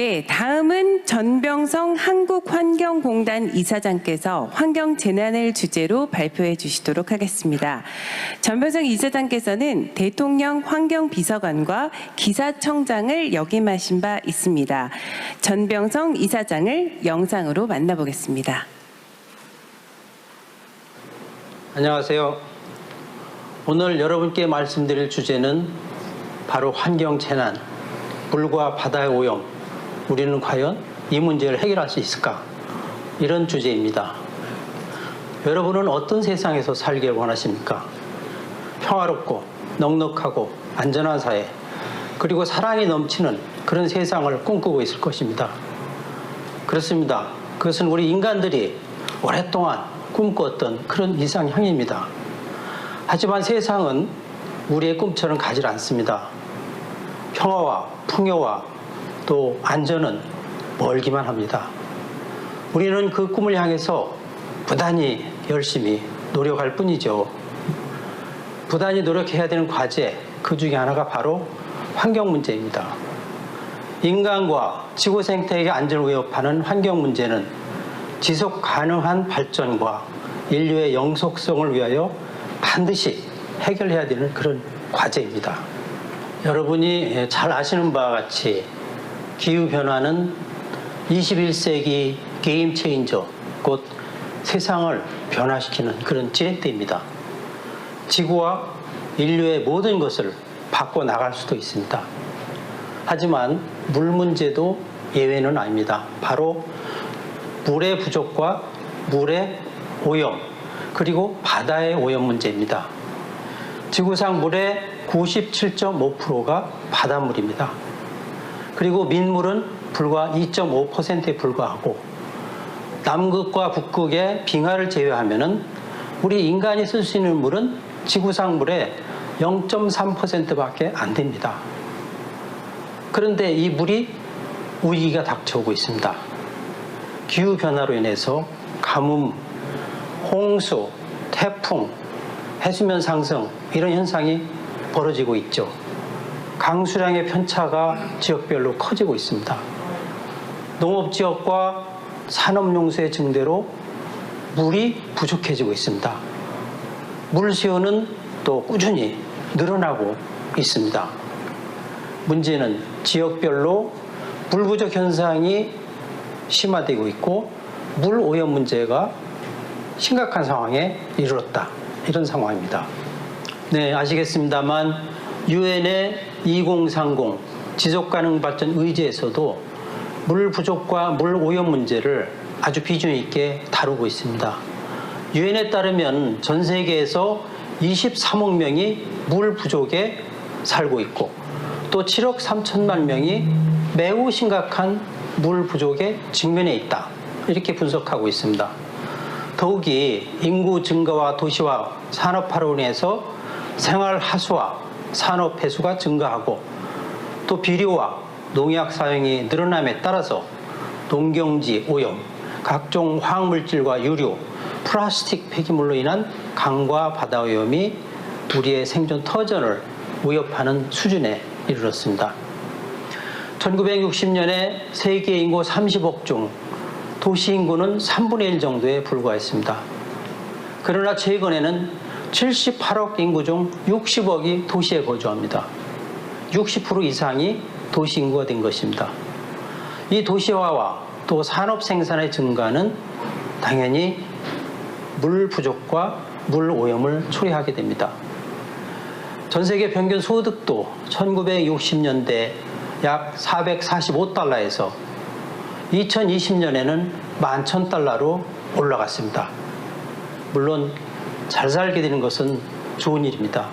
네, 다음은 전병성 한국환경공단 이사장께서 환경재난을 주제로 발표해 주시도록 하겠습니다. 전병성 이사장께서는 대통령 환경비서관과 기사청장을 역임하신 바 있습니다. 전병성 이사장을 영상으로 만나보겠습니다. 안녕하세요. 오늘 여러분께 말씀드릴 주제는 바로 환경재난, 물과 바다의 오염, 우리는 과연 이 문제를 해결할 수 있을까? 이런 주제입니다. 여러분은 어떤 세상에서 살길 원하십니까? 평화롭고 넉넉하고 안전한 사회, 그리고 사랑이 넘치는 그런 세상을 꿈꾸고 있을 것입니다. 그렇습니다. 그것은 우리 인간들이 오랫동안 꿈꿨던 그런 이상향입니다. 하지만 세상은 우리의 꿈처럼 가지 않습니다. 평화와 풍요와 또 안전은 멀기만 합니다. 우리는 그 꿈을 향해서 부단히 열심히 노력할 뿐이죠. 부단히 노력해야 되는 과제, 그 중에 하나가 바로 환경 문제입니다. 인간과 지구 생태계의 안전을 위협하는 환경 문제는 지속 가능한 발전과 인류의 영속성을 위하여 반드시 해결해야 되는 그런 과제입니다. 여러분이 잘 아시는 바와 같이 기후변화는 21세기 게임 체인저, 곧 세상을 변화시키는 그런 지렛대입니다. 지구와 인류의 모든 것을 바꿔나갈 수도 있습니다. 하지만 물 문제도 예외는 아닙니다. 바로 물의 부족과 물의 오염, 그리고 바다의 오염 문제입니다. 지구상 물의 97.5%가 바닷물입니다. 그리고 민물은 불과 2.5%에 불과하고 남극과 북극의 빙하를 제외하면 우리 인간이 쓸 수 있는 물은 지구상 물의 0.3%밖에 안 됩니다. 그런데 이 물이 위기가 닥쳐오고 있습니다. 기후변화로 인해서 가뭄, 홍수, 태풍, 해수면 상승 이런 현상이 벌어지고 있죠. 강수량의 편차가 지역별로 커지고 있습니다. 농업지역과 산업용수의 증대로 물이 부족해지고 있습니다. 물수요는 또 꾸준히 늘어나고 있습니다. 문제는 지역별로 물 부족 현상이 심화되고 있고 물 오염 문제가 심각한 상황에 이르렀다. 이런 상황입니다. 네, 아시겠습니다만 유엔의 2030 지속가능 발전 의제에서도 물 부족과 물 오염 문제를 아주 비중 있게 다루고 있습니다. 유엔에 따르면 전 세계에서 23억 명이 물 부족에 살고 있고 또 7억 3천만 명이 매우 심각한 물 부족에 직면해 있다. 이렇게 분석하고 있습니다. 더욱이 인구 증가와 도시화, 산업화로 인해서 생활 하수와 산업 폐수가 증가하고 또 비료와 농약 사용이 늘어남에 따라서 농경지 오염, 각종 화학물질과 유류, 플라스틱 폐기물로 인한 강과 바다 오염이 우리의 생존 터전을 위협하는 수준에 이르렀습니다. 1960년에 세계 인구 30억 중 도시 인구는 3분의 1 정도에 불과했습니다. 그러나 최근에는 78억 인구 중 60억이 도시에 거주합니다. 60% 이상이 도시 인구가 된 것입니다. 이 도시화와 또 산업 생산의 증가는 당연히 물 부족과 물 오염을 초래하게 됩니다. 전 세계 평균 소득도 1960년대 약 445달러에서 2020년에는 11,000달러로 올라갔습니다. 물론 잘 살게 되는 것은 좋은 일입니다.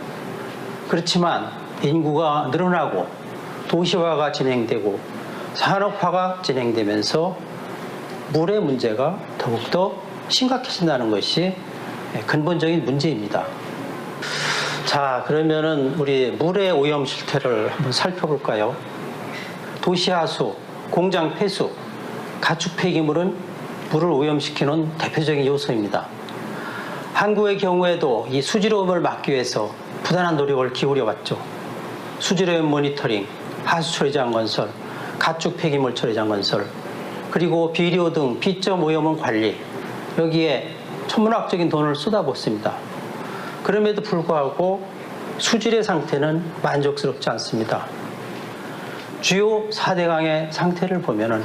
그렇지만 인구가 늘어나고 도시화가 진행되고 산업화가 진행되면서 물의 문제가 더욱더 심각해진다는 것이 근본적인 문제입니다. 자, 그러면은 우리 물의 오염 실태를 한번 살펴볼까요? 도시하수, 공장 폐수, 가축 폐기물은 물을 오염시키는 대표적인 요소입니다. 한국의 경우에도 이 수질오염을 막기 위해서 부단한 노력을 기울여 왔죠. 수질오염 모니터링, 하수처리장 건설, 가축 폐기물 처리장 건설, 그리고 비료 등 비점 오염원 관리, 여기에 천문학적인 돈을 쏟아붓습니다. 그럼에도 불구하고 수질의 상태는 만족스럽지 않습니다. 주요 4대강의 상태를 보면은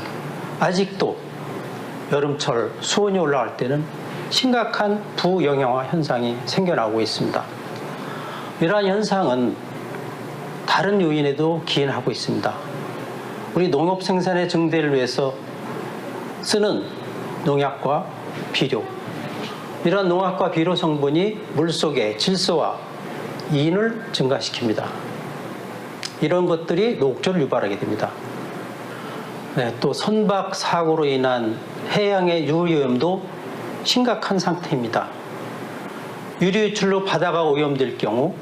아직도 여름철 수온이 올라갈 때는 심각한 부영양화 현상이 생겨나고 있습니다. 이러한 현상은 다른 요인에도 기인하고 있습니다. 우리 농업 생산의 증대를 위해서 쓰는 농약과 비료, 이러한 농약과 비료 성분이 물속의 질소와 인을 증가시킵니다. 이런 것들이 녹조를 유발하게 됩니다. 또 선박 사고로 인한 해양의 유리오염도 심각한 상태입니다. 유리 유출로 바다가 오염될 경우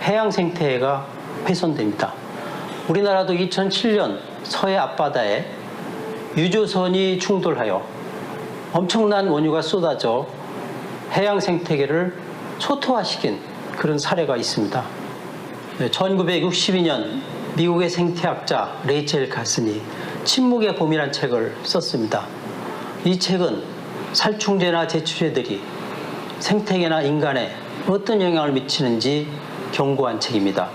해양 생태계가 훼손됩니다. 우리나라도 2007년 서해 앞바다에 유조선이 충돌하여 엄청난 원유가 쏟아져 해양 생태계를 초토화시킨 그런 사례가 있습니다. 1962년 미국의 생태학자 레이첼 카슨이 침묵의 봄이라는 책을 썼습니다. 이 책은 살충제나 제초제들이 생태계나 인간에 어떤 영향을 미치는지 경고한 책입니다.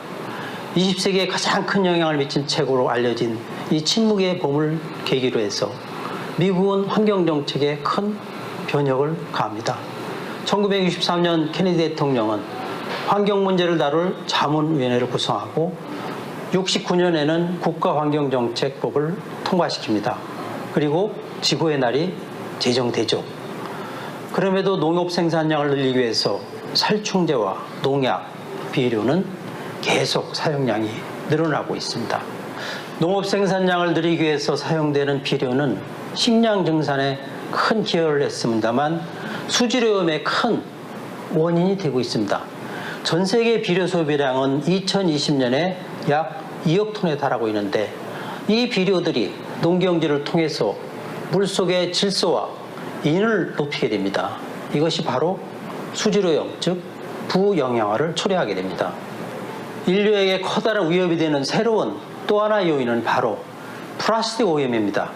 20세기에 가장 큰 영향을 미친 책으로 알려진 이 침묵의 봄을 계기로 해서 미국은 환경정책에 큰 변혁을 가합니다. 1963년 케네디 대통령은 환경 문제를 다룰 자문위원회를 구성하고 69년에는 국가환경정책법을 통과시킵니다. 그리고 지구의 날이 제정되죠. 그럼에도 농업 생산량을 늘리기 위해서 살충제와 농약, 비료는 계속 사용량이 늘어나고 있습니다. 농업 생산량을 늘리기 위해서 사용되는 비료는 식량 증산에 큰 기여를 했습니다만 수질오염의 큰 원인이 되고 있습니다. 전 세계 비료 소비량은 2020년에 약 2억 톤에 달하고 있는데 이 비료들이 농경지를 통해서 물속의 질소와 인을 높이게 됩니다. 이것이 바로 수질오염, 즉 부영양화를 초래하게 됩니다. 인류에게 커다란 위협이 되는 새로운 또 하나의 요인은 바로 플라스틱 오염입니다.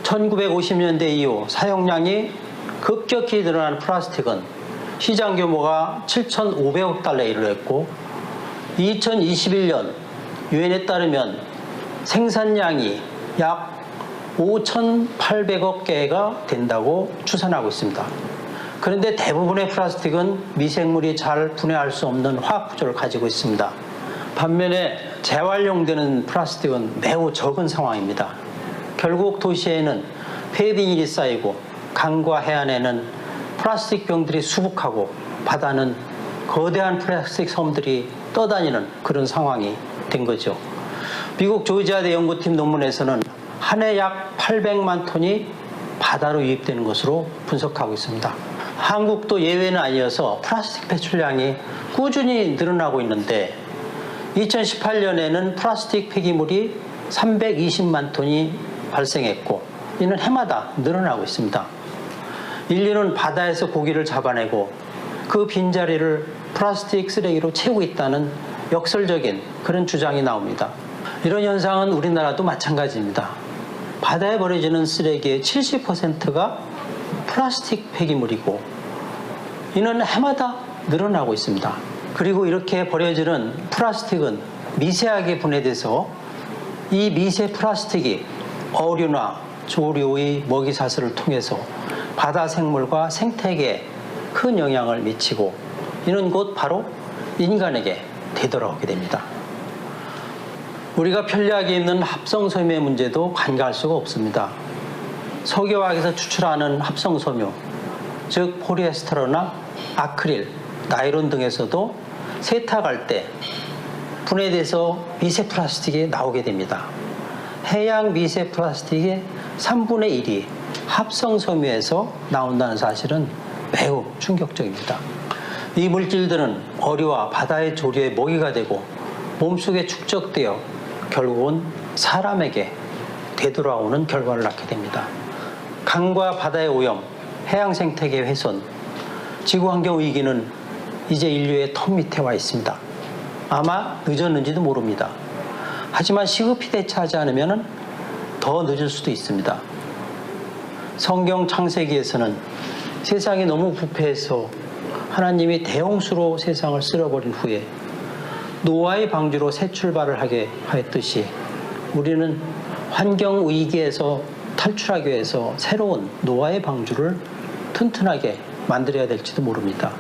1950년대 이후 사용량이 급격히 늘어난 플라스틱은 시장 규모가 7,500억 달러에 이르렀고 2021년 유엔에 따르면 생산량이 약 5,800억 개가 된다고 추산하고 있습니다. 그런데 대부분의 플라스틱은 미생물이 잘 분해할 수 없는 화학 구조를 가지고 있습니다. 반면에 재활용되는 플라스틱은 매우 적은 상황입니다. 결국 도시에는 폐비닐이 쌓이고 강과 해안에는 플라스틱 병들이 수북하고 바다는 거대한 플라스틱 섬들이 떠다니는 그런 상황이 된 거죠. 미국 조지아대 연구팀 논문에서는 한 해 약 800만 톤이 바다로 유입되는 것으로 분석하고 있습니다. 한국도 예외는 아니어서 플라스틱 배출량이 꾸준히 늘어나고 있는데 2018년에는 플라스틱 폐기물이 320만 톤이 발생했고 이는 해마다 늘어나고 있습니다. 인류는 바다에서 고기를 잡아내고 그 빈자리를 플라스틱 쓰레기로 채우고 있다는 역설적인 그런 주장이 나옵니다. 이런 현상은 우리나라도 마찬가지입니다. 바다에 버려지는 쓰레기의 70%가 플라스틱 폐기물이고 이는 해마다 늘어나고 있습니다. 그리고 이렇게 버려지는 플라스틱은 미세하게 분해돼서 이 미세 플라스틱이 어류나 조류의 먹이사슬을 통해서 바다 생물과 생태계에 큰 영향을 미치고 이는 곧 바로 인간에게 되돌아오게 됩니다. 우리가 편리하게 입는 합성섬유의 문제도 간과할 수가 없습니다. 석유화학에서 추출하는 합성섬유, 즉 폴리에스테르나 아크릴, 나일론 등에서도 세탁할 때 분해돼서 미세 플라스틱이 나오게 됩니다. 해양 미세 플라스틱의 3분의 1이 합성섬유에서 나온다는 사실은 매우 충격적입니다. 이 물질들은 어류와 바다의 조류의 먹이가 되고 몸속에 축적되어 결국은 사람에게 되돌아오는 결과를 낳게 됩니다. 강과 바다의 오염, 해양 생태계 훼손, 지구환경 위기는 이제 인류의 턱 밑에 와 있습니다. 아마 늦었는지도 모릅니다. 하지만 시급히 대처하지 않으면 더 늦을 수도 있습니다. 성경 창세기에서는 세상이 너무 부패해서 하나님이 대홍수로 세상을 쓸어버린 후에 노아의 방주로 새 출발을 하게 하였듯이 우리는 환경 위기에서 탈출하기 위해서 새로운 노아의 방주를 튼튼하게 만들어야 될지도 모릅니다.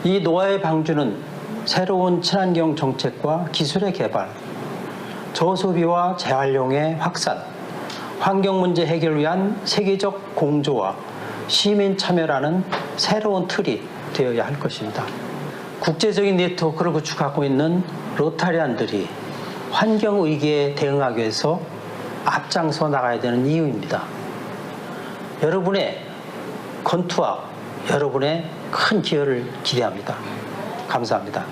이 노아의 방주는 새로운 친환경 정책과 기술의 개발, 저소비와 재활용의 확산, 환경 문제 해결을 위한 세계적 공조와 시민 참여라는 새로운 틀이 되어야 할 것입니다. 국제적인 네트워크를 구축하고 있는 로타리안들이 환경 위기에 대응하기 위해서 앞장서 나가야 되는 이유입니다. 여러분의 건투와 여러분의 큰 기여를 기대합니다. 감사합니다.